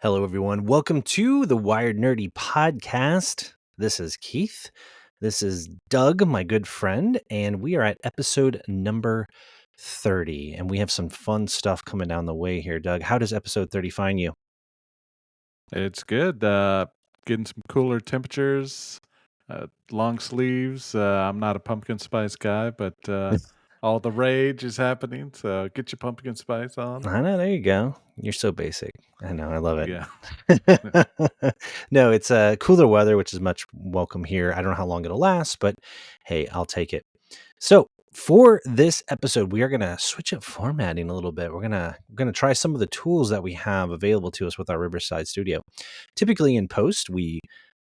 Hello, everyone. Welcome to the Wired Nerdy podcast. This is Keith. This is Doug, my good friend, and we are at episode number 30. And we have some fun stuff coming down the way here. Doug, how does episode 30 find you? It's good. Getting some cooler temperatures, long sleeves. I'm not a pumpkin spice guy, but all the rage is happening. So get your pumpkin spice on. I know, there you go. You're so basic. I know, I love it. Yeah. No, it's cooler weather, which is much welcome here. I don't know how long it'll last, but hey, I'll take it. So for this episode, we are gonna switch up formatting a little bit. We're gonna try some of the tools that we have available to us with our Riverside studio. Typically in post, we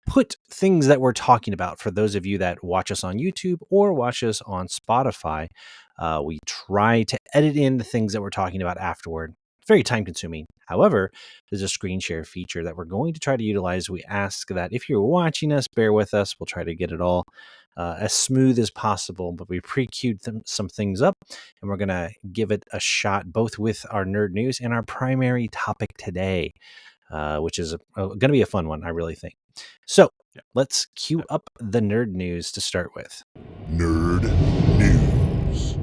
put things that we're talking about for those of you that watch us on YouTube or watch us on Spotify. We try to edit in the things that we're talking about afterward. It's very time consuming. However, there's a screen share feature that we're going to try to utilize. We ask that if you're watching us, bear with us. We'll try to get it all as smooth as possible, but we pre-queued some things up and we're going to give it a shot both with our nerd news and our primary topic today, which is going to be a fun one, I really think. So let's cue up the nerd news to start with. Nerd news.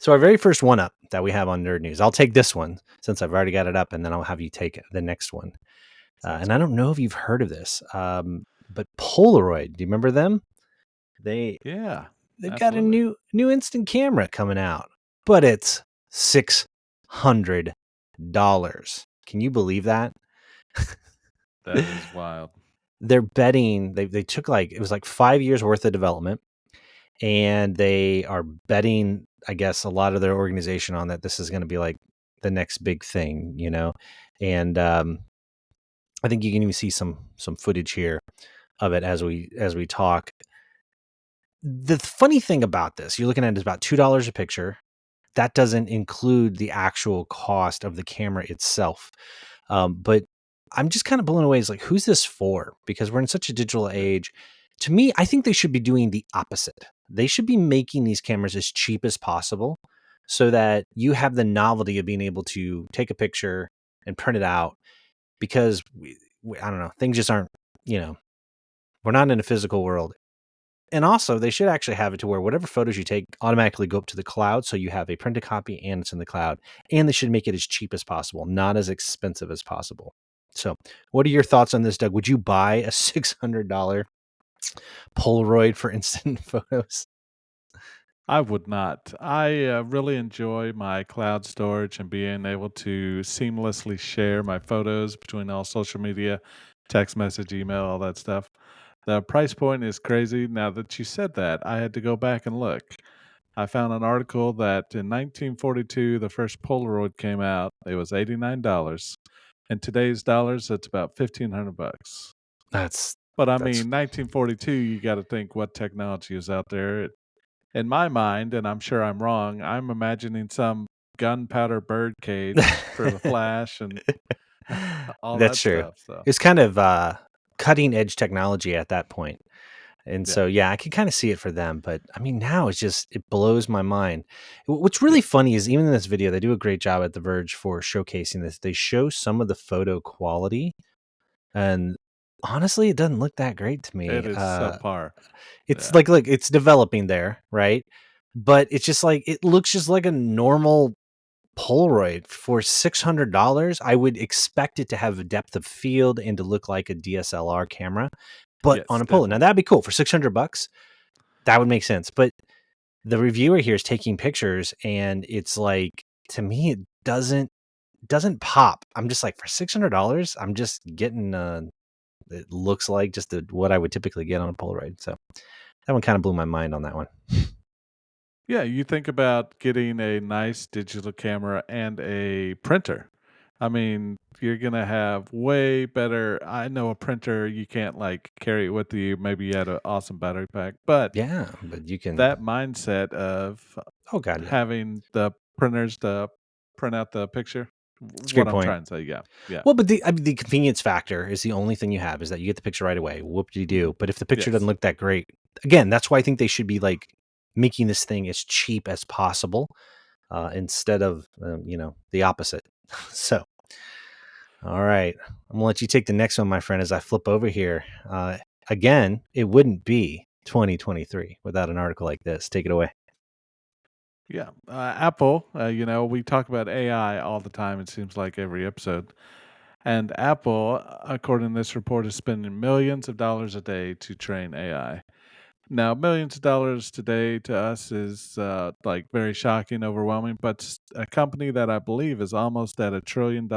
So our very first one up that we have on nerd news, I'll take this one since I've already got it up, and then I'll have you take the next one. And I don't know if you've heard of this, but Polaroid, do you remember them? They've got a new instant camera coming out, but it's $600. Can you believe that? That is wild. They're betting they took it was 5 years worth of development, and they are betting, I guess, a lot of their organization on that this is going to be like the next big thing, and I think you can even see some footage here of it as we talk. The funny thing about this, you're looking at, is about $2 a picture. That doesn't include the actual cost of the camera itself. But I'm just kind of blown away. It's like, who's this for? Because we're in such a digital age. To me, I think they should be doing the opposite. They should be making these cameras as cheap as possible so that you have the novelty of being able to take a picture and print it out, because I don't know, things just aren't, we're not in a physical world. And also, they should actually have it to where whatever photos you take automatically go up to the cloud, so you have a printed copy and it's in the cloud. And they should make it as cheap as possible, not as expensive as possible. So what are your thoughts on this, Doug? Would you buy a $600 Polaroid for instant photos? I would not. I really enjoy my cloud storage and being able to seamlessly share my photos between all social media, text message, email, all that stuff. The price point is crazy. Now that you said that, I had to go back and look. I found an article that in 1942, the first Polaroid came out. It was $89. In today's dollars, it's about $1,500. But I mean, 1942, you got to think what technology is out there. In my mind, and I'm sure I'm wrong, I'm imagining some gunpowder bird cage for the flash and all That's that true. stuff. So It's kind of cutting edge technology at that point. And yeah, so, I can kind of see it for them. But I mean, now it's just, it blows my mind. What's really funny is, even in this video, they do a great job at The Verge for showcasing this. They show some of the photo quality, and honestly, it doesn't look that great to me. it is subpar. It's Yeah. like, look, it's developing there, right? But it's just like, it looks just like a normal Polaroid for $600. I would expect it to have a depth of field and to look like a DSLR camera, but Yes, on a Polaroid. Now definitely. that'd be cool for $600. That would make sense. But the reviewer here is taking pictures, and it's like, to me, it doesn't pop. I'm just like, for $600, I'm just getting it looks like just what I would typically get on a Polaroid. So that one kind of blew my mind on that one. Yeah, you think about getting a nice digital camera and a printer. I mean, you're gonna have way better. I know a printer you can't like carry it with you. Maybe you had an awesome battery pack, but Yeah, but you can. that mindset of Oh God, yeah. having the printers to print out the picture. That's a What great I'm point. trying to say, yeah, Well, but the convenience factor is the only thing you have, is that you get the picture right away. Whoop-de-doo. But if the picture doesn't yes, look that great, again, that's why I think they should be like making this thing as cheap as possible. instead of the opposite. So, all right, I'm gonna let you take the next one, my friend, as I flip over here. Again, it wouldn't be 2023 without an article like this. Take it away. Yeah, Apple. We talk about AI all the time. It seems like every episode. And Apple, according to this report, is spending millions of dollars a day to train AI. Now, millions of dollars today to us is like very shocking, overwhelming, but a company that I believe is almost at $1 trillion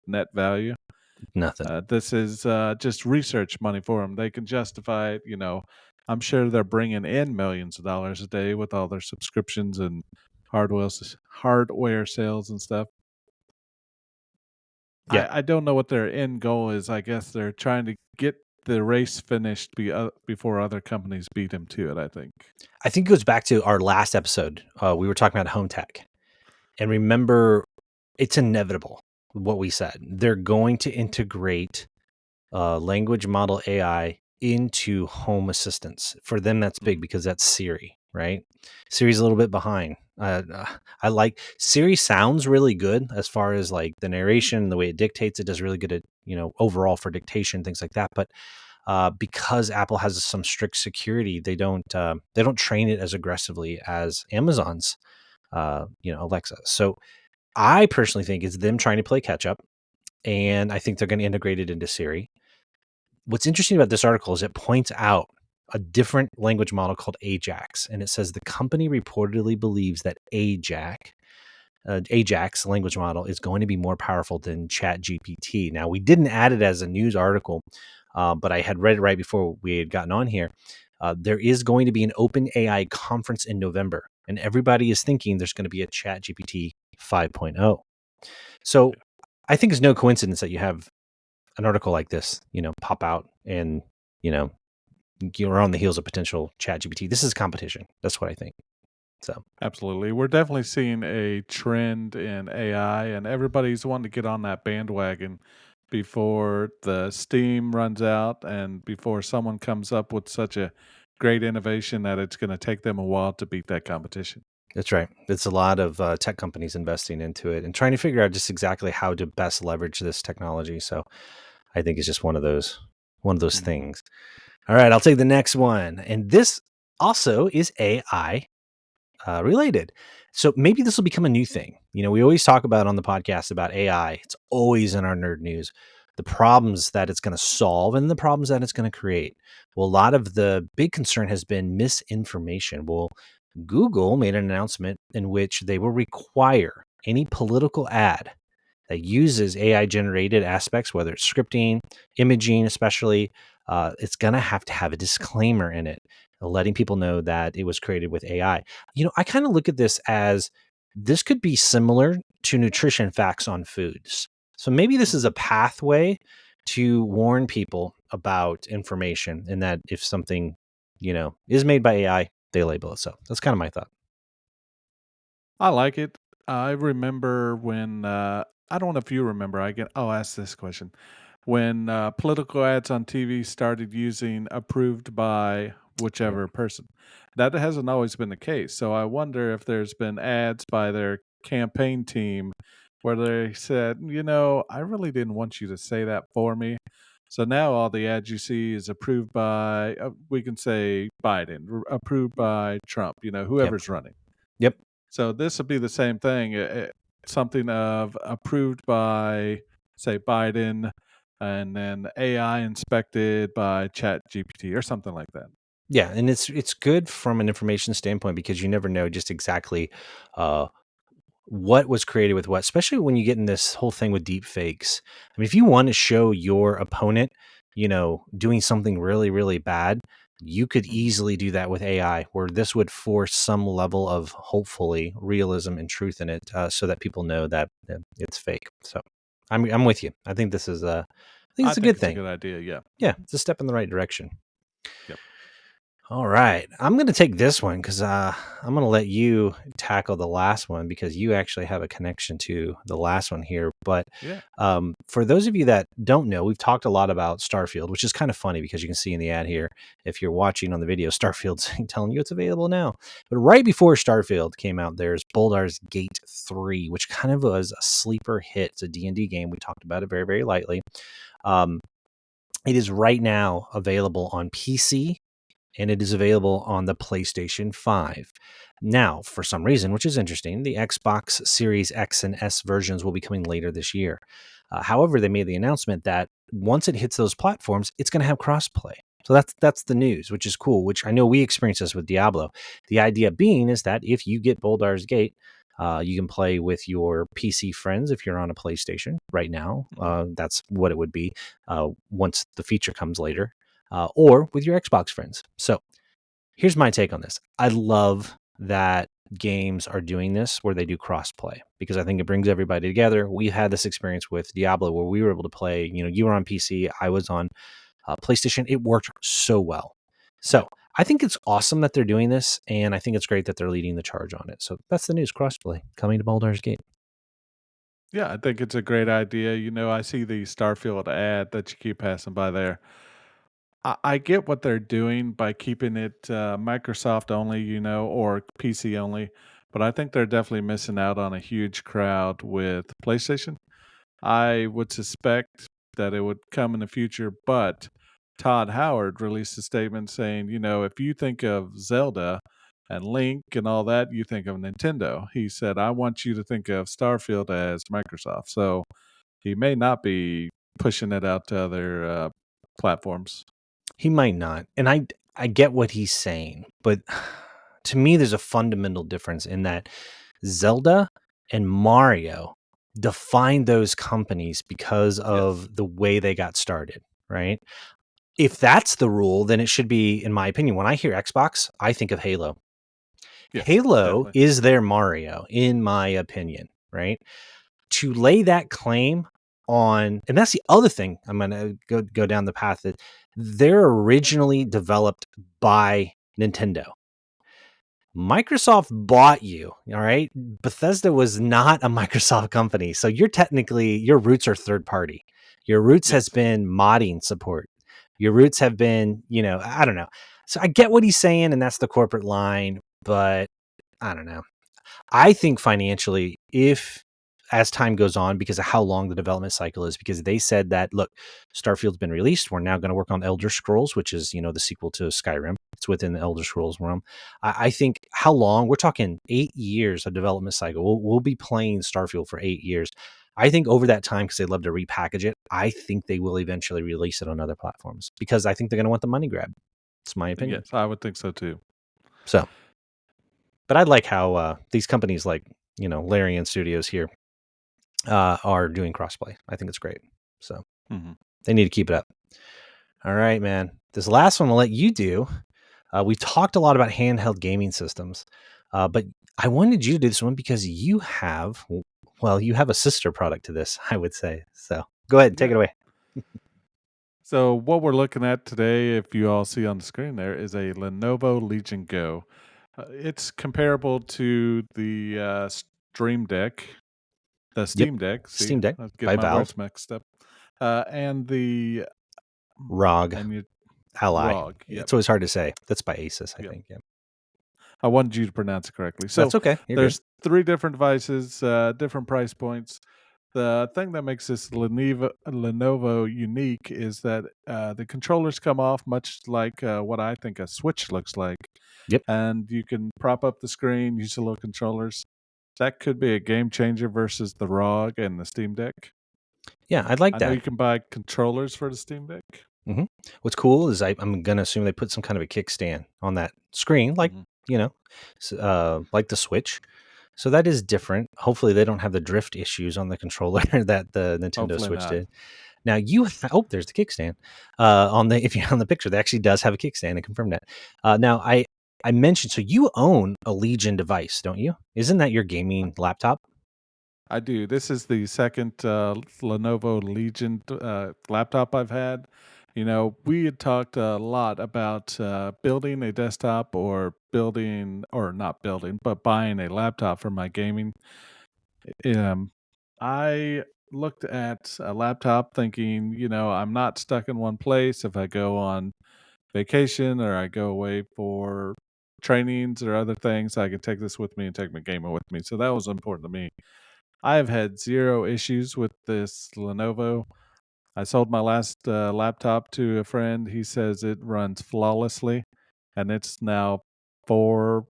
net value. Nothing. This is just research money for them. They can justify it. I'm sure they're bringing in millions of dollars a day with all their subscriptions and hardware sales and stuff. Yeah. I don't know what their end goal is. I guess they're trying to get the race finished before other companies beat them to it, I think. I think it goes back to our last episode. We were talking about home tech. And remember, it's inevitable what we said. They're going to integrate language model AI into home assistants. For them, that's big because that's Siri, right? Siri's a little bit behind. I like Siri sounds really good as far as like the narration, the way it dictates. It does really good at, overall for dictation, things like that. But because Apple has some strict security, they don't train it as aggressively as Amazon's, Alexa. So I personally think it's them trying to play catch up, and I think they're going to integrate it into Siri. What's interesting about this article is it points out a different language model called Ajax, and it says the company reportedly believes that Ajax language model is going to be more powerful than ChatGPT. Now, we didn't add it as a news article, but I had read it right before we had gotten on here. There is going to be an open AI conference in November, and everybody is thinking there's going to be a ChatGPT 5.0. So I think it's no coincidence that you have an article like this, pop out and, you're on the heels of potential ChatGPT. This is competition. That's what I think. So Absolutely. We're definitely seeing a trend in AI, and everybody's wanting to get on that bandwagon before the steam runs out and before someone comes up with such a great innovation that it's going to take them a while to beat that competition. that's right. It's a lot of tech companies investing into it and trying to figure out just exactly how to best leverage this technology. So I think it's just one of those Mhm. things. All right, I'll take the next one. And this also is AI related. So maybe this will become a new thing. We always talk about on the podcast about AI. It's always in our nerd news, the problems that it's going to solve and the problems that it's going to create. Well, a lot of the big concern has been misinformation. Well, Google made an announcement in which they will require any political ad that uses AI generated aspects, whether it's scripting, imaging, especially, it's going to have a disclaimer in it, letting people know that it was created with AI. I kind of look at this as this could be similar to nutrition facts on foods. So maybe this is a pathway to warn people about information and that if something, is made by AI, they label it. So that's kind of my thought. I like it. I remember when, I don't know if you remember, I'll ask this question. When political ads on TV started using approved by Yep. whichever person, that hasn't always been the case. So I wonder if there's been ads by their campaign team where they said, I really didn't want you to say that for me. So now all the ads you see is approved by, we can say Biden, approved by Trump, Yep. whoever's running. Yep. So this would be the same thing, something of approved by, say, Biden, and then AI inspected by ChatGPT or something like that. Yeah, and it's good from an information standpoint because you never know just exactly uh, what was created with what, especially when you get in this whole thing with deep fakes. I mean, if you want to show your opponent, doing something really, really bad, you could easily do that with AI, where this would force some level of hopefully realism and truth in it, so that people know that it's fake. So I'm with you. I think this is I think I it's a think good it's a thing. good idea. Yeah. Yeah, it's a step in the right direction. Yep. All right. I'm going to take this one because I'm going to let you tackle the last one because you actually have a connection to the last one here. But Yeah. for those of you that don't know, we've talked a lot about Starfield, which is kind of funny because you can see in the ad here, if you're watching on the video, Starfield's telling you it's available now. But right before Starfield came out, there's Baldur's Gate 3, which kind of was a sleeper hit. It's a D&D game. We talked about it very, very lightly. It is right now available on PC and it is available on the PlayStation 5. Now, for some reason, which is interesting, the Xbox Series X and S versions will be coming later this year. However, they made the announcement that once it hits those platforms, it's going to have crossplay. So that's the news, which is cool, which I know we experienced this with Diablo. The idea being is that if you get Baldur's Gate, you can play with your PC friends if you're on a PlayStation right now. That's what it would be once the feature comes later. Or with your Xbox friends. So here's my take on this. I love that games are doing this where they do crossplay because I think it brings everybody together. We had this experience with Diablo where we were able to play, you were on PC, I was on PlayStation. It worked so well. So Yep. I think it's awesome that they're doing this, and I think it's great that they're leading the charge on it. So that's the news, crossplay coming to Baldur's Gate. Yeah, I think it's a great idea. I see the Starfield ad that you keep passing by there. I get what they're doing by keeping it Microsoft only, or PC only, but I think they're definitely missing out on a huge crowd with PlayStation. I would suspect that it would come in the future, but Todd Howard released a statement saying, if you think of Zelda and Link and all that, you think of Nintendo. He said, I want you to think of Starfield as Microsoft. So he may not be pushing it out to other platforms. He might not. And I get what he's saying, but to me there's a fundamental difference in that Zelda and Mario defined those companies because Yes. of the way they got started, right? If that's the rule, then it should be, in my opinion, when I hear Xbox, I think of Halo. Yes, Halo definitely. is their Mario, in my opinion, right? To lay that claim on, and that's the other thing I'm going to go down the path that they're originally developed by Nintendo. Microsoft bought you, all right? Bethesda was not a Microsoft company. So you're technically, your roots are third party. Your roots has Yes. been modding support. Your roots have been, I don't know. So I get what he's saying, and that's the corporate line, but I don't know. I think financially, if as time goes on, because of how long the development cycle is, because they said that, look, Starfield's been released. We're now going to work on Elder Scrolls, which is, the sequel to Skyrim. It's within the Elder Scrolls realm. I think how long, we're talking 8 years of development cycle. We'll be playing Starfield for 8 years. I think over that time, because they love to repackage it, I think they will eventually release it on other platforms because I think they're going to want the money grab. It's my opinion. Yes, I would think so too. So, but I like how these companies like, Larian Studios here are doing crossplay. I think it's great. So hmm they need to keep it up. All right, man. This last one I'll let you do. We talked a lot about handheld gaming systems, but I wanted you to do this one because you have a sister product to this, I would say. So go ahead, take Yeah. it away. So what we're looking at today, if you all see on the screen there, is a Lenovo Legion Go. It's comparable to the Stream Deck, the Yep. Steam Deck. See, Steam Deck I get by my Valve, words mixed up. And the ROG, and you Ally. ROG. Yep, It's always hard to say. That's by Asus, I yep. think. Yeah, I wanted you to pronounce it correctly. that's So okay. You're good. there's three different devices, different price points. The thing that makes this Lenovo unique is that the controllers come off much like what I think a Switch looks like, Yep. and you can prop up the screen, use the little controllers. That could be a game changer versus the ROG and the Steam Deck. Yeah, I'd like I know that. you can buy controllers for the Steam Deck. hmm What's cool is I'm gonna assume they put some kind of a kickstand on that screen, like hmm like the Switch. So that is different. Hopefully, they don't have the drift issues on the controller that the Nintendo Hopefully Switch not. did. Now there's the kickstand on the if you're on the picture, that actually does have a kickstand. I confirmed that. Now I mentioned, so you own a Legion device, don't you? Isn't that your gaming laptop? I do. This is the second Lenovo Legion laptop I've had. We had talked a lot about building a desktop or not building, but buying a laptop for my gaming. I looked at a laptop thinking, I'm not stuck in one place. If I go on vacation or I go away for trainings or other things, I can take this with me and take my gamer with me. So that was important to me. I have had zero issues with this Lenovo. I sold my last laptop to a friend. He says it runs flawlessly, and it's now 4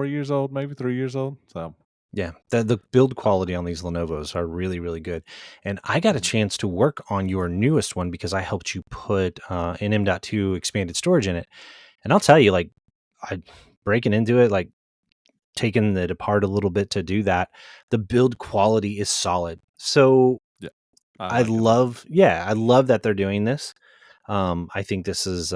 years old, maybe 3 years old. So Yeah, the build quality on these Lenovo's are really, really good. And I got a mhm. chance to work on your newest one because I helped you put an M.2 expanded storage in it. And I'll tell you, like, I breaking into it, like taking it apart a little bit to do that. The build quality is solid. So Yeah, I like it a lot. I love that they're doing this. I think this is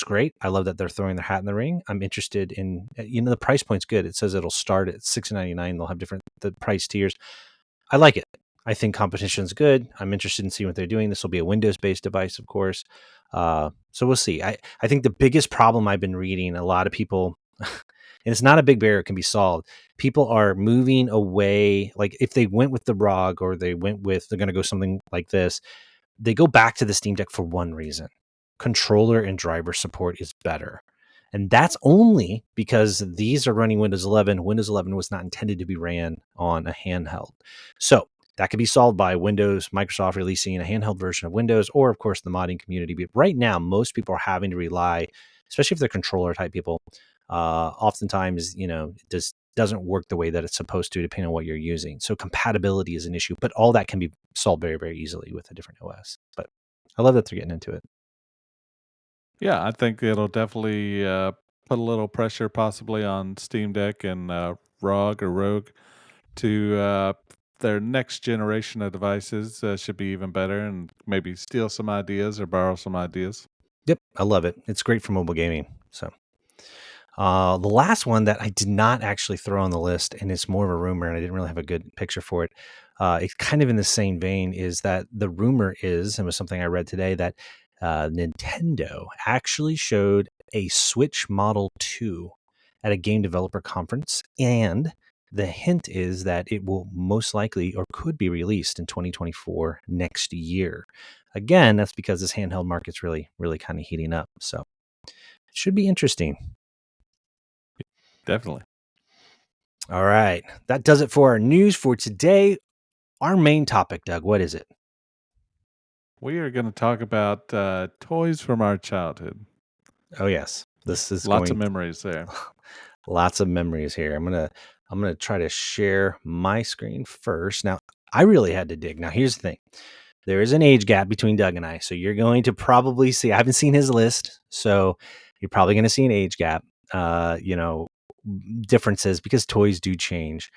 great. I love that they're throwing their hat in the ring. I'm interested in, the price point's good. It says it'll start at $699. They'll have different the price tiers. I like it. I think competition's good. I'm interested in seeing what they're doing. This will be a Windows-based device, of course. So we'll see. I think the biggest problem I've been reading, a lot of people, and it's not a big barrier, it can be solved. People are moving away. Like if they went with the ROG or they're going to go something like this, they go back to the Steam Deck for one reason: controller and driver support is better. And that's only because these are running Windows 11. Windows 11 was not intended to be ran on a handheld. So that could be solved by Microsoft releasing a handheld version of Windows, or of course the modding community. But right now, most people are having to rely, especially if they're controller type people, oftentimes, it just doesn't work the way that it's supposed to, depending on what you're using. So compatibility is an issue, but all that can be solved very, very easily with a different OS. But I love that they're getting into it. Yeah, I think it'll definitely put a little pressure possibly on Steam Deck and Rogue to their next generation of devices should be even better and maybe steal some ideas or borrow some ideas. Yep, I love it. It's great for mobile gaming. So the last one that I did not actually throw on the list, and it's more of a rumor, and I didn't really have a good picture for it. It's kind of in the same vein, is that the rumor is, and was something I read today, that Nintendo actually showed a Switch Model 2 at a game developer conference, and the hint is that it will most likely or could be released in 2024 next year. Again, that's because this handheld market's really, really kind of heating up. So it should be interesting. Definitely. All right. That does it for our news for today. Our main topic, Doug, what is it? We are going to talk about toys from our childhood. Oh, yes. This is Lots of going memories there. lots of memories here. I'm going to try to share my screen first. Now, I really had to dig. Now, here's the thing. There is an age gap between Doug and I. So you're going to probably see, I haven't seen his list, so you're probably going to see an age gap, differences, because toys do change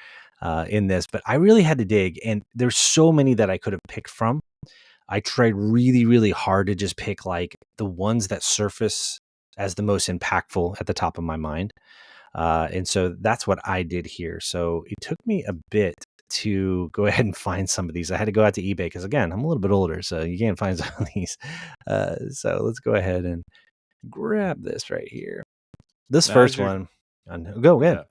in this. But I really had to dig, and there's so many that I could have picked from. I tried really, really hard to just pick like the ones that surface as the most impactful at the top of my mind. And so that's what I did here. So it took me a bit to go ahead and find some of these. I had to go out to eBay because, again, I'm a little bit older, so you can't find some of these. So let's go ahead and grab this right here. This Now, first one, go ahead. yeah.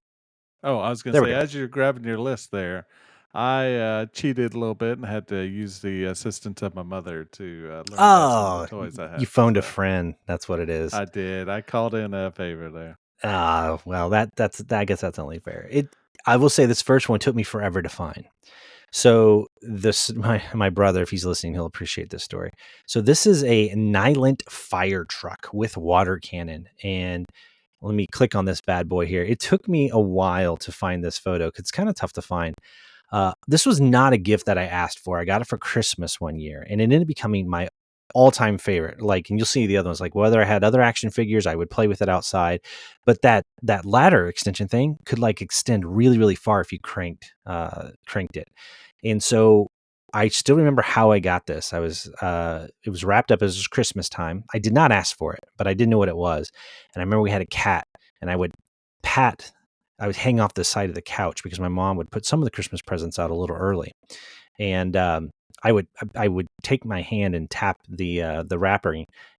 Oh, I was going to There we say, go. as you're grabbing your list there, I cheated a little bit and had to use the assistance of my mother to learn about some of the Oh, toys I you had. phoned a So friend. That's what it is. I did. I called in a favor there. Well, I guess that's only fair. I will say this first one took me forever to find. So this, my brother, if he's listening, he'll appreciate this story. So this is a Nylint fire truck with water cannon, and let me click on this bad boy here. It took me a while to find this photo because it's kind of tough to find. This was not a gift that I asked for. I got it for Christmas one year, and it ended up becoming my all-time favorite. Like, and you'll see the other ones. Like, whether I had other action figures, I would play with it outside, but that ladder extension thing could like extend really, really far if you cranked it. And so I still remember how I got this. It was wrapped up as Christmas time. I did not ask for it, but I didn't know what it was. And I remember we had a cat, and I would hang off the side of the couch because my mom would put some of the Christmas presents out a little early. And I would take my hand and tap the wrapper,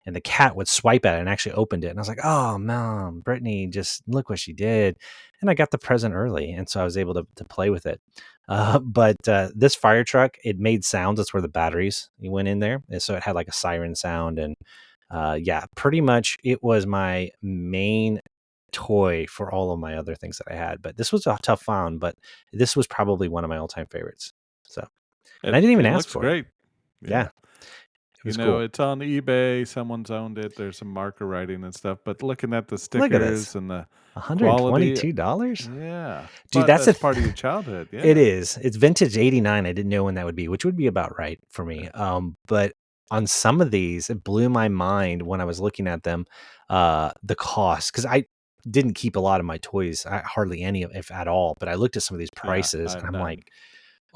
and the cat would swipe at it and actually opened it. And I was like, "Oh, Mom, Brittany, just look what she did!" And I got the present early, and so I was able to play with it. But this fire truck, it made sounds. That's where the batteries went in there, and so it had like a siren sound, and yeah, pretty much it was my main toy for all of my other things that I had. But this was a tough found, but this was probably one of my all-time favorites. So, and I didn't even It ask looks for it. great. Yeah, Yeah. it was cool. It's on eBay. Someone's owned it. There's some marker writing and stuff. But looking at the Look at this. stickers and the quality, $122? yeah. Dude, But that's that's part of your childhood. it Yeah. is. It's vintage 89. I didn't know when that would be, which would be about right for me. But on some of these, it blew my mind when I was looking at them, the cost, because I didn't keep a lot of my toys, hardly any of, if at all. But I looked at some of these Yeah. prices I and have I'm like, none.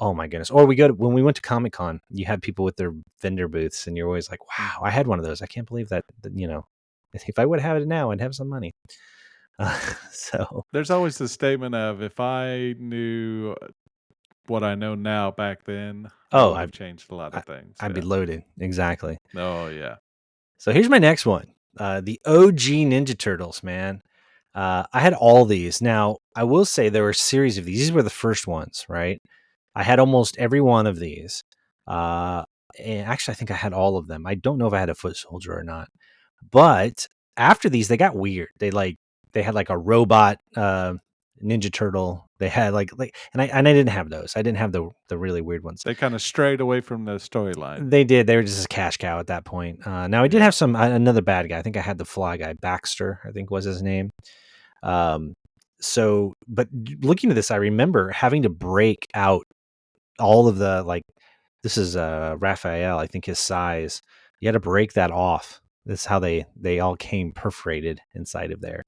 oh my goodness. Or when we went to Comic-Con, you had people with their vendor booths and you're always like, wow, I had one of those. I can't believe that, if I would have it now, I'd have some money. So There's always the statement of if I knew what I know now back then, I oh, would have changed a lot of things. I'd be Yeah. loaded. Exactly. Oh, yeah. So here's my next one. The OG Ninja Turtles, man. I had all these. Now, I will say there were a series of these. These were the first ones, right? I had almost every one of these. Uh, and actually, I think I had all of them. I don't know if I had a foot soldier or not. But after these, they got weird. They had like a robot Ninja Turtle. They had and I didn't have those. I didn't have the really weird ones. They kind of strayed away from the storyline. They did. They were just a cash cow at that point. Now I did Yeah. have another bad guy. I think I had the fly guy, Baxter, I think was his name. But looking at this, I remember having to break out all of this is Raphael, I think his size. You had to break that off. This is how they all came perforated inside of there.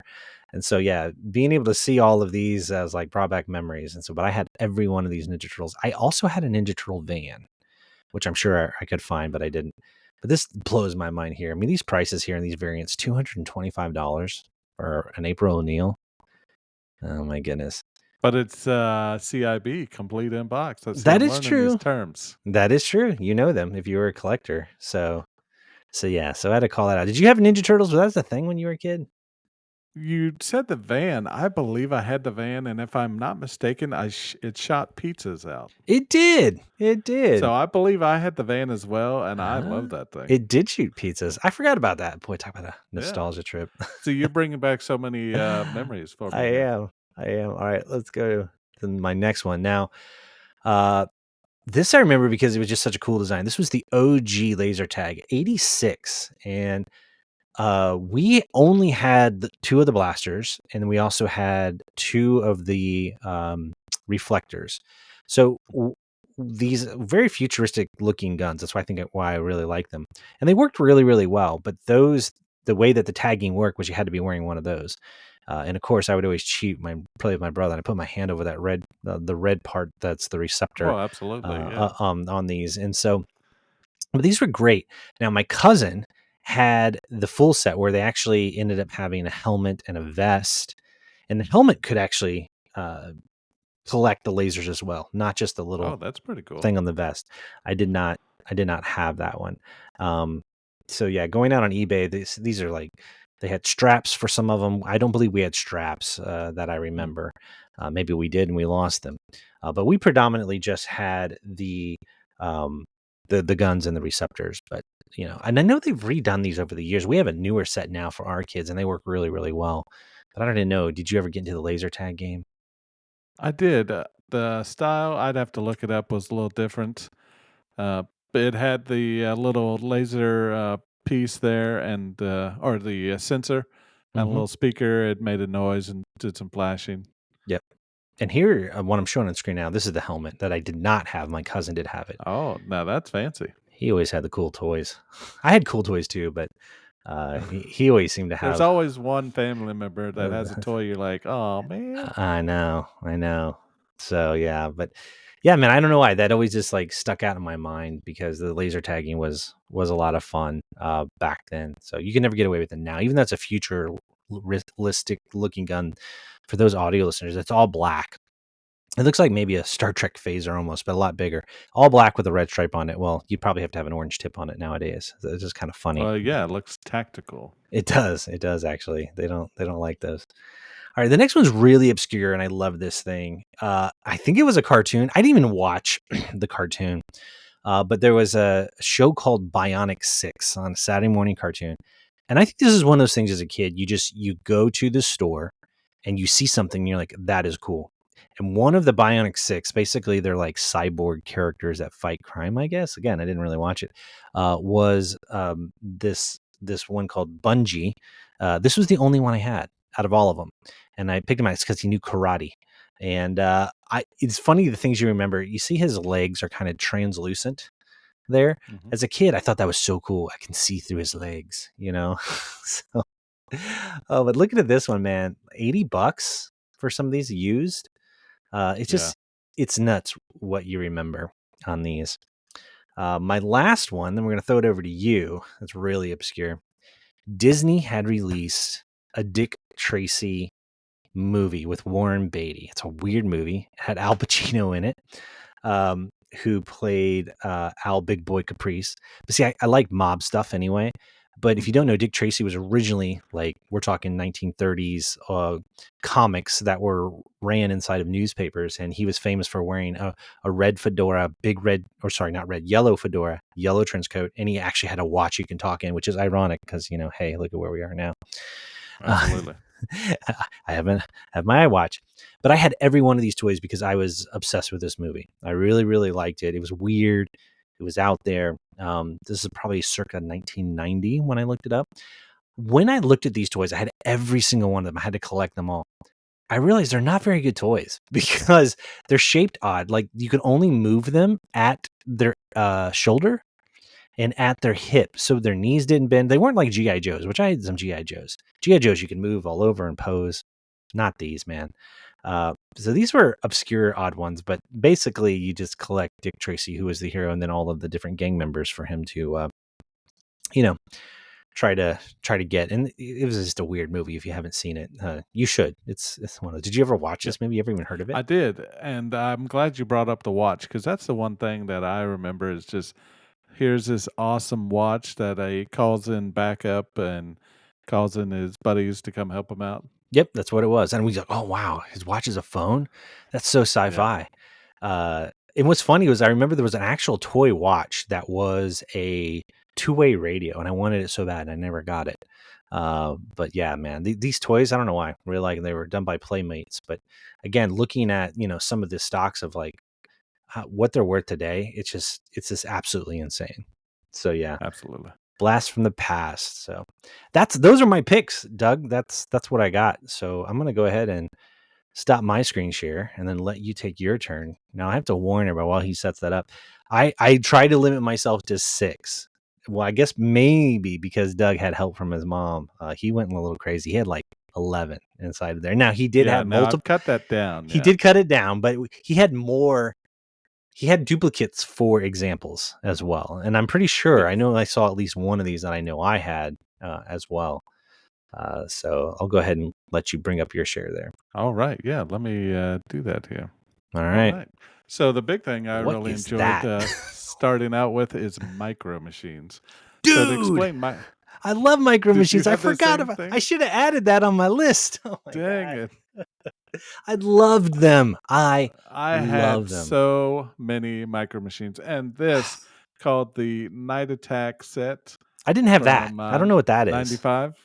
And so, yeah, being able to see all of these as brought back memories. And so, but I had every one of these Ninja Turtles. I also had a Ninja Turtle van, which I'm sure I could find, but I didn't. But this blows my mind here. I mean, these prices here in these variants, $225 for an April O'Neil. Oh my goodness. But it's CIB, complete in box. Let's see, That I'm is learning these true. terms. That is true. You know them if you were a collector. So yeah. So I had to call that out. Did you have Ninja Turtles? Was that a thing when you were a kid? You said the van. I believe I had the van, and if I'm not mistaken, it shot pizzas out. It did. It did. So I believe I had the van as well, and I love that thing. It did shoot pizzas. I forgot about that. Boy, talk about a nostalgia trip. So you're bringing back so many memories for me here. I am. All right, let's go to my next one. Now, this I remember because it was just such a cool design. This was the OG laser tag 86. And we only had two of the blasters, and we also had two of the reflectors. So these very futuristic looking guns. That's why I really like them, and they worked really, really well. But the way that the tagging worked was you had to be wearing one of those. And of course, I would always play with my brother, and I put my hand over that the red part that's the receptor Oh, absolutely. Yeah. on these, and so. But these were great. Now, my cousin had the full set where they actually ended up having a helmet and a vest, and the helmet could actually collect the lasers as well, not just the little Oh, that's pretty cool. thing on the vest. I did not have that one. So yeah, going out on eBay, these are they had straps for some of them. I don't believe we had straps that I remember. Maybe we did and we lost them. But we predominantly just had the guns and the receptors. But and I know they've redone these over the years. We have a newer set now for our kids, and they work really, really well. But I don't know. Did you ever get into the laser tag game? I did. The style, I'd have to look it up, was a little different. But it had the little laser piece there, and or the sensor, and a Mm-hmm. little speaker. It made a noise and did some flashing. Yep. And here, what I'm showing on screen now, this is the helmet that I did not have. My cousin did have it. Oh, now that's fancy. He always had the cool toys. I had cool toys too, but he always seemed to have. There's always one family member that has a toy. You're like, oh man. I know. So yeah, but yeah, man, I don't know why that always just stuck out in my mind because the laser tagging was a lot of fun back then. So you can never get away with it now, even though it's a futuristic looking gun. For those audio listeners, it's all black. It looks like maybe a Star Trek phaser almost, but a lot bigger. All black with a red stripe on it. Well, you'd probably have to have an orange tip on it nowadays. It's just kind of funny. Yeah, it looks tactical. It does. It does actually. They don't like those. All right, the next one's really obscure, and I love this thing. I think it was a cartoon. I didn't even watch the cartoon, but there was a show called Bionic 6 on a Saturday morning cartoon. And I think this is one of those things as a kid, you go to the store and you see something and you're like, that is cool. And one of the Bionic 6, basically they're like cyborg characters that fight crime, I guess. Again, I didn't really watch it. Was this one called Bungie. This was the only one I had out of all of them. And I picked him out because he knew karate. And it's funny the things you remember. You see his legs are kind of translucent there. Mhm. As a kid, I thought that was so cool. I can see through his legs, So, but looking at this one, man, $80 for some of these used. It's nuts what you remember on these. My last one, then we're going to throw it over to you. It's really obscure. Disney had released a Dick Tracy movie with Warren Beatty. It's a weird movie. It had Al Pacino in it, who played Al Big Boy Caprice. But see, I like mob stuff anyway. But if you don't know, Dick Tracy was originally, like, we're talking 1930s comics that were ran inside of newspapers. And he was famous for wearing a red fedora, yellow fedora, yellow trench coat. And he actually had a watch you can talk in, which is ironic because, hey, look at where we are now. Absolutely. I haven't had my iWatch, but I had every one of these toys because I was obsessed with this movie. I really, really liked it. It was weird. It was out there. This is probably circa 1990 when I looked it up. When I looked at these toys, I had every single one of them. I had to collect them all. I realized they're not very good toys because they're shaped odd. Like you can only move them at their shoulder and at their hip, so their knees didn't bend. They weren't like G.I. Joes, which I had some G.I. Joes. G.I. Joes you can move all over and pose. Not these, man. So these were obscure, odd ones, but basically you just collect Dick Tracy, who was the hero, and then all of the different gang members for him to, try to get. And it was just a weird movie. If you haven't seen it, you should. It's one of those. Did you ever watch this movie? You ever even heard of it? I did, and I'm glad you brought up the watch because that's the one thing that I remember is just here's this awesome watch that he calls in backup and calls in his buddies to come help him out. Yep, that's what it was. And we was like, oh, wow, his watch is a phone? That's so sci-fi. And what's funny was I remember there was an actual toy watch that was a two-way radio, and I wanted it so bad, and I never got it. But yeah, man, these toys, I don't know why. Really like they were done by Playmates. But again, looking at, some of the stocks of like what they're worth today, it's just absolutely insane. So yeah. Absolutely. Blast from the past. So those are my picks, Doug. That's what I got. So I'm gonna go ahead and stop my screen share and then let you take your turn. Now I have to warn everybody while he sets that up. I try to limit myself to 6. Well, I guess maybe because Doug had help from his mom. He went a little crazy. He had like 11 inside of there. Now he did have multiple. Cut that down. He did cut it down, but he had more. He had duplicates for examples as well. And I'm pretty sure, I know I saw at least one of these that I know I had as well. So I'll go ahead and let you bring up your share there. All right. Yeah, let me do that here. All right. So the big thing I What really is enjoyed starting out with is micro machines. Dude, so to explain I love micro machines. I have the forgot same about. thing? I should have added that on my list. Oh my Dang God. it. I loved them. I had love them. so many micro machines, and this called the Night Attack set. I didn't have that. from, I don't know what that is. 95.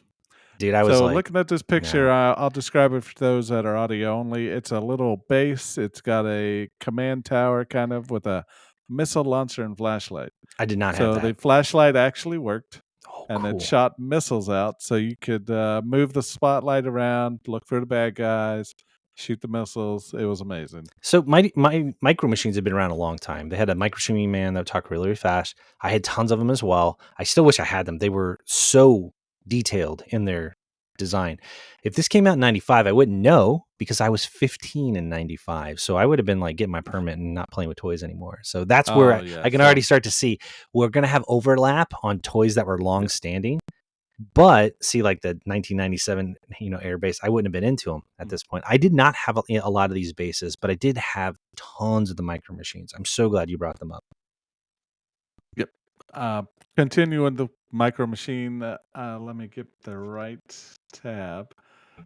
Dude, I was So like, looking at this picture, I'll describe it for those that are audio only. It's a little base. It's got a command tower kind of with a missile launcher and flashlight. I did not So have that. the flashlight actually worked. Oh, And cool. it shot missiles out, so you could move the spotlight around, look for the bad guys, shoot the missiles. It was amazing. So my micro machines have been around a long time. They had a micro machine man that would talk really, really fast. I had tons of them as well. I still wish I had them. They were so detailed in their design. If this came out in 95, I wouldn't know because I was 15 in 95. So I would have been like getting my permit and not playing with toys anymore. So that's where I can already start to see we're going to have overlap on toys that were long standing. But see, like the 1997, Air Base, I wouldn't have been into them at this point. I did not have a lot of these bases, but I did have tons of the Micro Machines. I'm so glad you brought them up. Yep. Continuing the Micro Machine, let me get the right tab.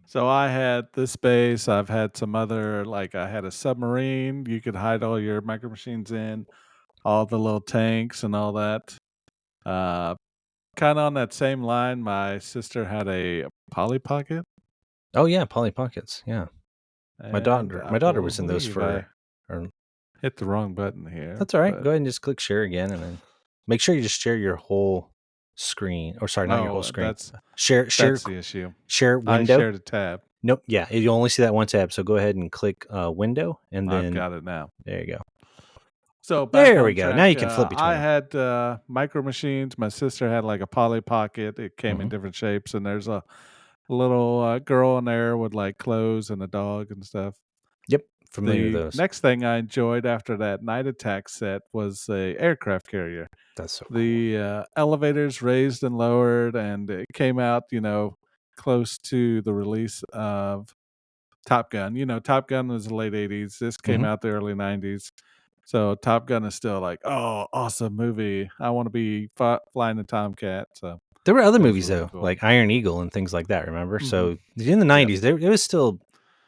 So I had this base. I've had some other, like I had a submarine. You could hide all your Micro Machines in, all the little tanks and all that. Uh, kind of on that same line, my sister had a Polly Pocket, Oh yeah, Polly Pockets. Yeah, my and daughter, I my daughter was in those believe I or hit the wrong button here, that's all right. but Go ahead and just click share again, and then make sure you just share your whole screen. Or sorry, not your whole no, screen. Share that's the issue. share I window. shared a tab. Nope. Yeah, you only see that one tab. So go ahead and click window, and I've then got it now. there you go. So back There we on go. Now track. you can flip between I them. had Micro Machines. My sister had like a Polly Pocket. It came in Mhm. different shapes, and there's a little girl in there with like clothes and a dog and stuff. Yep, familiar with The those. next thing I enjoyed after that Night Attack set was a aircraft carrier. That's so cool. The elevators raised and lowered, and it came out, close to the release of Top Gun. Top Gun was the late 80s. This came Mhm. out the early 90s. So Top Gun is still like, oh, awesome movie. I want to be flying the Tomcat. So There were other it was movies really though, cool. like Iron Eagle and things like that. Remember? Hmm. So in the Yep. '90s, it was still.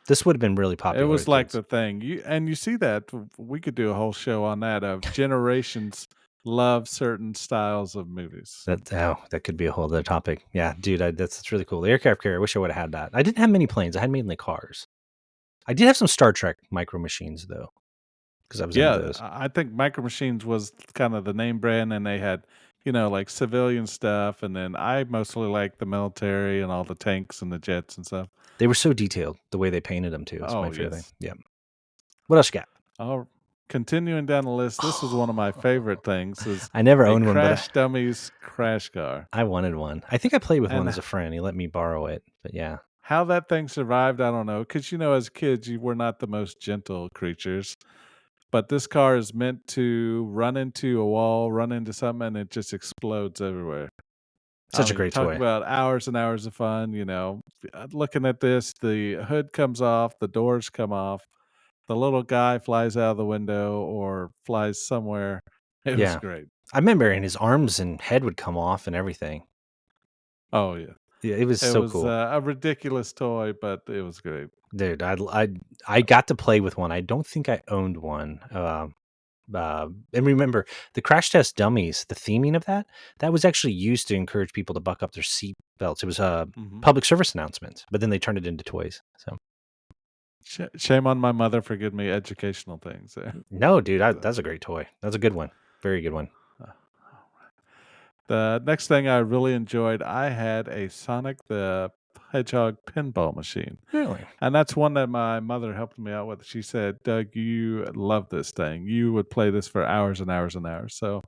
This would have been really It popular was with like kids. the thing. You see that we could do a whole show on that of generations love certain styles of movies. That could be a whole other topic. Yeah, dude, that's really cool. The aircraft carrier. I wish I would have had that. I didn't have many planes. I had mainly cars. I did have some Star Trek Micro Machines though, because I was into Yeah, those. I think Micro Machines was kind of the name brand, and they had, like civilian stuff, and then I mostly like the military and all the tanks and the jets and stuff. They were so detailed. The way they painted them too is my Oh favorite thing. yes. Yeah. What else you got? Oh, continuing down the list, this was one of my favorite things: is I never a owned one, but Crash Dummies crash car. I wanted one. I think I played with one And as a friend. He let me borrow it. But yeah, how that thing survived, I don't know. Because as kids, you were not the most gentle creatures. But this car is meant to run into a wall, run into something, and it just explodes everywhere. I such a mean, great talk toy. about hours and hours of fun. Looking at this, the hood comes off, the doors come off, the little guy flies out of the window or flies somewhere. It was Yeah, great. I remember, and his arms and head would come off and everything. Oh yeah, Yeah, it was it so was cool, a ridiculous toy, but it was great. dude. I got to play with one. I don't think I owned one. And remember the crash test dummies, the theming of that was actually used to encourage people to buck up their seat belts. It was a Hmm. public service announcement, but then they turned it into toys. So Shame on my mother for giving me educational things there. no, dude, But, that's a great toy. That's a good one. Very good one. uh, the next thing I really enjoyed, I had a Sonic the Hedgehog pinball machine. Really? And that's one that my mother helped me out with. She said, Doug, you love this thing. You would play this for hours and hours and hours. So,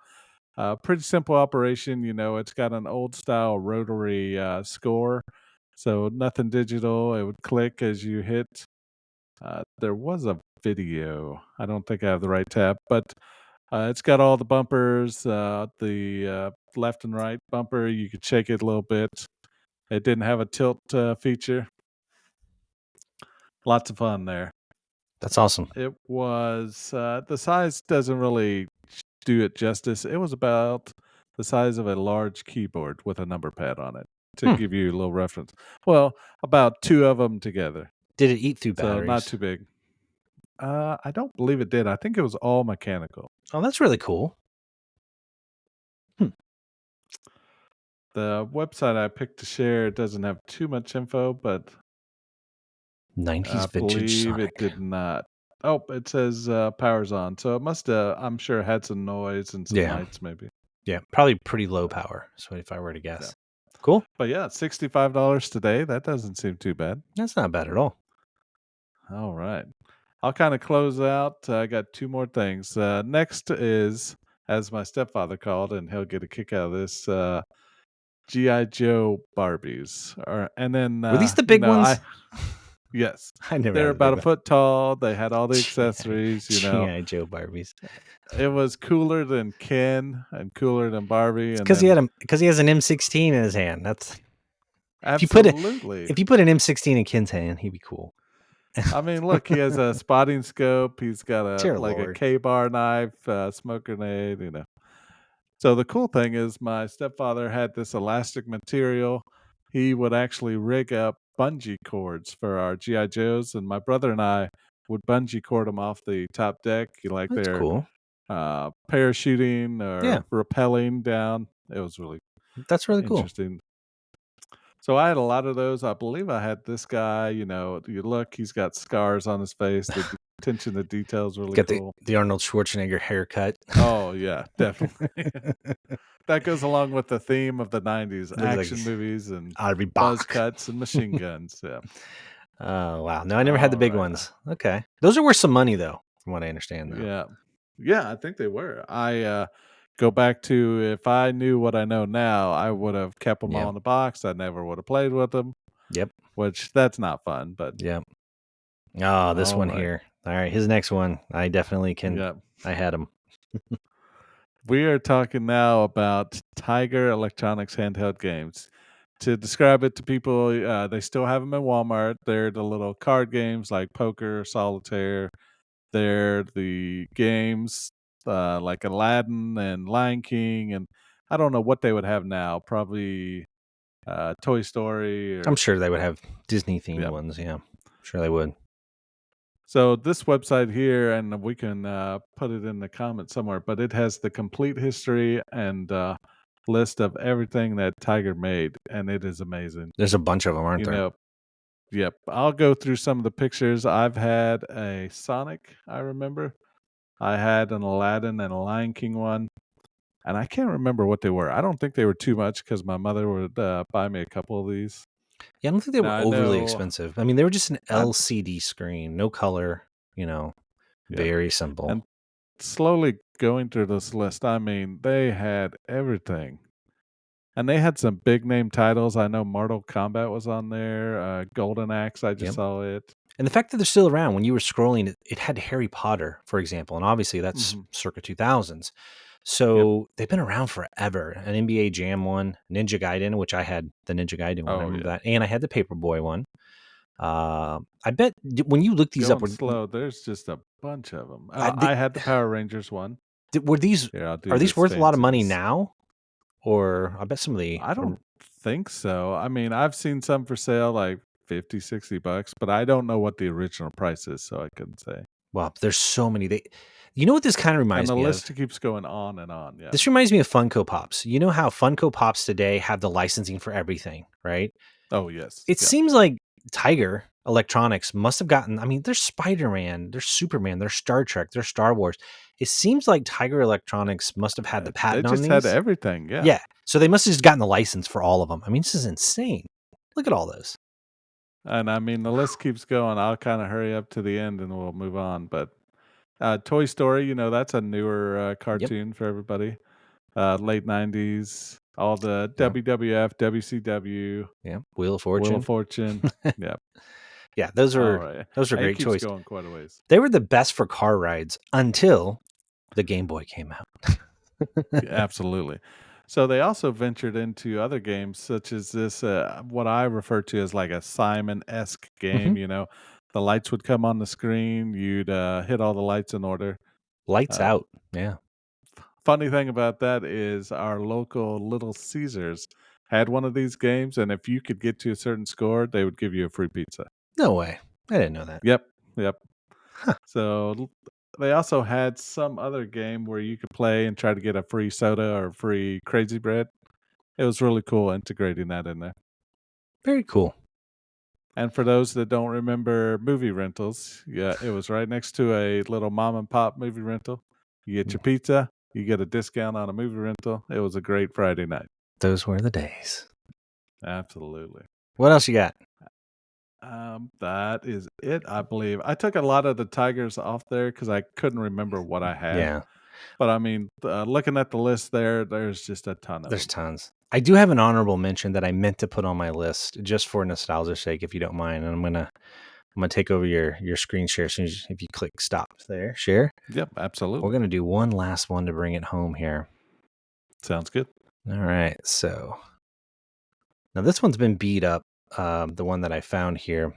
pretty simple operation. It's got an old style rotary score. So, nothing digital. It would click as you hit. There was a video. I don't think I have the right tab, but it's got all the bumpers, the left and right bumper. You could shake it a little bit. It didn't have a tilt feature. Lots of fun there. That's awesome. It was the size doesn't really do it justice. It was about the size of a large keyboard with a number pad on it to Hmm. give you a little reference. Well, about two of them together. Did it eat through So not batteries? too big. I don't believe it did. I think it was all mechanical. Oh, that's really cool. The website I picked to share doesn't have too much info, but 90s I vintage believe it Sonic. did not. Oh, it says power's on. So it must I'm sure it had some noise and some Yeah. lights maybe. Yeah, probably pretty low power. So if I were to Yeah. guess. Cool. But yeah, $65 today. That doesn't seem too bad. That's not bad at all. All right. I'll kind of close out. I got two more things. Next is, as my stepfather called, and he'll get a kick out of this, G.I. Joe Barbies. And then, Were these the big ones? Yes. I never They're had the big about a one. foot tall. They had all the G.I. accessories, G.I. Joe Barbies. It was cooler than Ken and cooler than Barbie. And Because he then, had because he has an M16 in his hand. That's absolutely. if you put an M16 in Ken's hand, he'd be cool. I mean, look, he has a spotting scope. He's got Dear a Lord. K-bar knife, smoke grenade. So the cool thing is my stepfather had this elastic material. He would actually rig up bungee cords for our GI Joes, and my brother and I would bungee cord them off the top deck, like That's they're cool. parachuting Yeah, or rappelling down. It was really that's really cool. interesting. So I had a lot of those. I believe I had this guy. You look, he's got scars on his face. The attention to detail is really Get cool. the Arnold Schwarzenegger haircut. Oh yeah, definitely. That goes along with the theme of the '90s Looks like action movies and Aubrey buzz Bach. cuts and machine guns. Yeah. Oh wow! No, I never had the All big right. ones. Okay, those are worth some money though, from what I understand. Though. Yeah. Yeah, I think they were. I go back to if I knew what I know now, I would have kept them all Yep. in the box. I never would have played with them, Yep. which that's not fun. But Yep. Oh, this all one right. here. All right, his next one. I definitely can. Yeah. I had him. We are talking now about Tiger Electronics handheld games. To describe it to people, they still have them in Walmart. They're the little card games like poker, solitaire. They're the games like Aladdin and Lion King, and I don't know what they would have now. Probably Toy Story I'm or sure they would have Disney themed yeah. ones. Yeah, sure they would. So this website here, and we can put it in the comments somewhere, but it has the complete history and list of everything that Tiger made, and it is amazing. There's a bunch of them, aren't You there? know, yep. I'll go through some of the pictures. I've had a Sonic, I remember. I had an Aladdin and a Lion King one, and I can't remember what they were. I don't think they were too much because my mother would buy me a couple of these. Yeah, I don't think they were Now I overly know, expensive. I mean, they were just an I, LCD screen, no color. yeah, Very simple. and slowly going through this list, I mean, they had everything. And they had some big name titles. I know Mortal Kombat was on there. Golden Axe, I just Yep. saw it. And the fact that they're still around, when you were scrolling, it had Harry Potter, for example, and obviously that's circa 2000s. So they've been around forever. An NBA Jam one, Ninja Gaiden, which I had the Ninja Gaiden one. I Oh, remember yeah. that, and I had the Paperboy one. I bet when you look these up, Going slow, there's just a bunch of them. they- I had the Power Rangers one. were these Here, I'll do are these this worth a lot of money fanciness. now? Or I bet some of the I don't think so. I mean, I've seen some for sale like 50, $60, but I don't know what the original price is, so I couldn't say. well, there's so many. You know what this kind of And reminds the me of? list keeps going on and on. Yeah. This reminds me of Funko Pops. You know how Funko Pops today have the licensing for everything, right? Oh, yes. It Yeah. seems like Tiger Electronics must have gotten, I mean, there's Spider-Man, there's Superman, there's Star Trek, there's Star Wars. It seems like Tiger Electronics must have had the They patent on just had these. everything. Yeah. Yeah. So they must have just gotten the license for all of them. I mean, this is insane. Look at all those. And I mean, the list keeps going. I'll kind of hurry up to the end and we'll move on. But Toy Story, that's a newer cartoon for everybody. Late 90s, all the Yep. WWF, WCW, Yeah. Wheel of Wheel Fortune. of Fortune. Yeah. Yeah, those All are right. great It keeps choices. going quite a ways. They were the best for car rides until the Game Boy came out. Absolutely. So they also ventured into other games such as this, what I refer to as like a Simon-esque game. The lights would come on the screen. You'd hit all the lights in order. Lights Uh, out. Yeah. Funny thing about that is our local Little Caesars had one of these games, and if you could get to a certain score, they would give you a free pizza. No way. I didn't know that. Yep. Huh. So they also had some other game where you could play and try to get a free soda or free crazy bread. It was really cool integrating that in there. Very cool. And for those that don't remember movie rentals, yeah, it was right next to a little mom and pop movie rental. You get your pizza, you get a discount on a movie rental. It was a great Friday night. Those were the days. Absolutely. What else you got? That is it, I believe. I took a lot of the Tigers off there because I couldn't remember what I had. Yeah. But I mean, looking at the list there's just a ton of There's them. tons. I do have an honorable mention that I meant to put on my list just for nostalgia's sake, if you don't mind. And I'm I'm gonna take over your screen share as soon as if you click stop there, share. Yep, absolutely. We're gonna do one last one to bring it home here. Sounds good. All right, so now this one's been beat up, the one that I found here,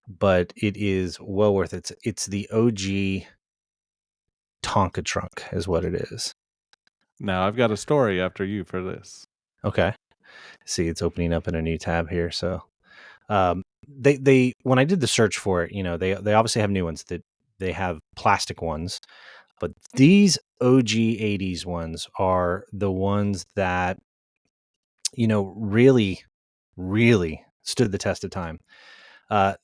but it is well worth it. It's the OG Tonka trunk, is what it is. Now I've got a story after you for this. Okay, see, it's opening up in a new tab here. So, they when I did the search for it, they obviously have new ones that they have plastic ones, but these OG 80s ones are the ones that really, really stood the test of time.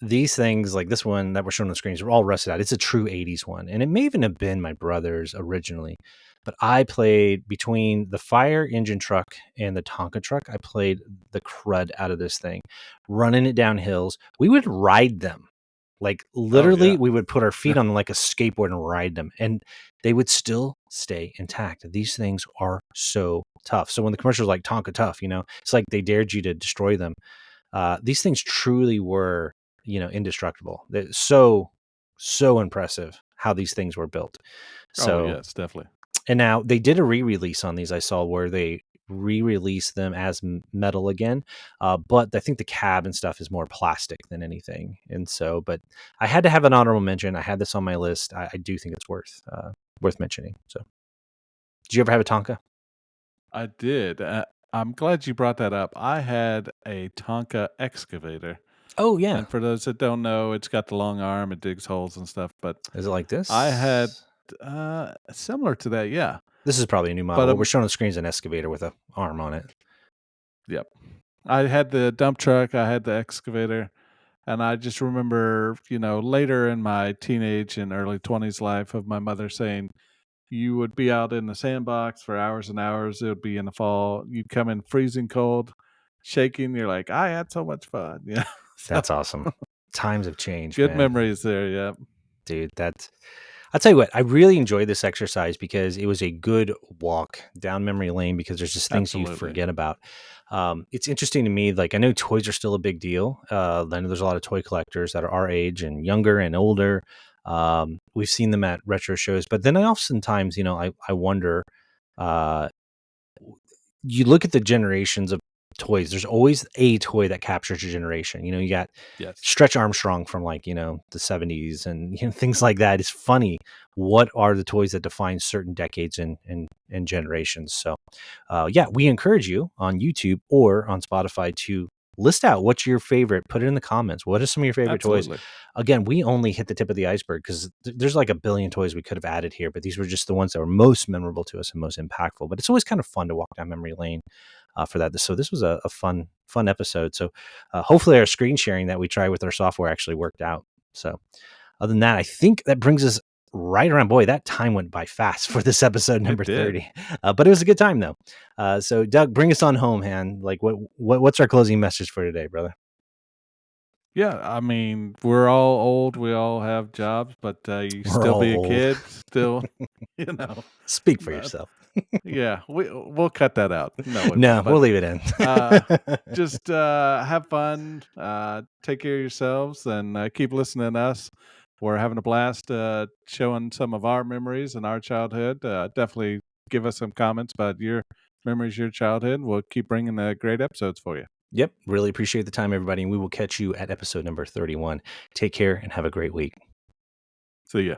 These things, like this one that we're showing on the screens, are all rusted out. It's a true 80s one, and it may even have been my brother's originally. But I played between the fire engine truck and the Tonka truck. I played the crud out of this thing, running it down hills. We would ride them. Like Oh literally, yeah. we would put our feet on like a skateboard and ride them, and they would still stay intact. These things are so tough. So when the commercial was like Tonka tough, it's like they dared you to destroy them. These things truly were, indestructible. They're so impressive how these things were built. Oh So, yes, definitely. and now they did a re-release on these. I saw where they re-released them as metal again, but I think the cab and stuff is more plastic than anything. And so, but I had to have an honorable mention. I had this on my list. I do think it's worth mentioning. So, did you ever have a Tonka? I did. I'm glad you brought that up. I had a Tonka excavator. Oh yeah. And for those that don't know, it's got the long arm, it digs holes and stuff. But Is it like this? I had similar to that, yeah. This is probably a new model. But What we're showing on the screen is an excavator with an arm on it. yep. I had the dump truck, I had the excavator, and I just remember, later in my teenage and early 20s life of my mother saying, you would be out in the sandbox for hours and hours. It would be in the fall. You'd come in freezing cold, shaking. You're like, I had so much fun. Yeah. So, That's awesome. Times have changed, good man. memories there. Yeah. Dude, I'll tell you what, I really enjoyed this exercise because it was a good walk down memory lane because there's just things you Absolutely. forget about. It's interesting to me, like I know toys are still a big deal. I know there's a lot of toy collectors that are our age and younger and older. We've seen them at retro shows, but then I oftentimes, I wonder, uh, you look at the generations of toys, there's always a toy that captures your generation. You got Yes. Stretch Armstrong from like, the 70s and things like that. It's funny. What are the toys that define certain decades and generations? So, yeah, we encourage you on YouTube or on Spotify to list out what's your favorite. Put it in the comments. What are some of your favorite toys? Absolutely. Again, we only hit the tip of the iceberg because there's like a billion toys we could have added here, but these were just the ones that were most memorable to us and most impactful. But it's always kind of fun to walk down memory lane for that. So this was a fun episode. So hopefully our screen sharing that we tried with our software actually worked out. So other than that, I think that brings us right around. Boy, that time went by fast for this episode number 30. But it was a good time though. So Doug, bring us on home, man. Like what's our closing message for today, brother? Yeah. I mean, we're all old. We all have jobs, but you We're still all be a old. kid. Still, Speak for uh, yourself. yeah, we'll cut that out. No, No, we'll leave it in. Just have fun, take care of yourselves, and keep listening to us. We're having a blast showing some of our memories and our childhood. Definitely give us some comments about your memories, your childhood. We'll keep bringing great episodes for you. Yep. Really appreciate the time, everybody. And we will catch you at episode number 31. Take care and have a great week. See ya.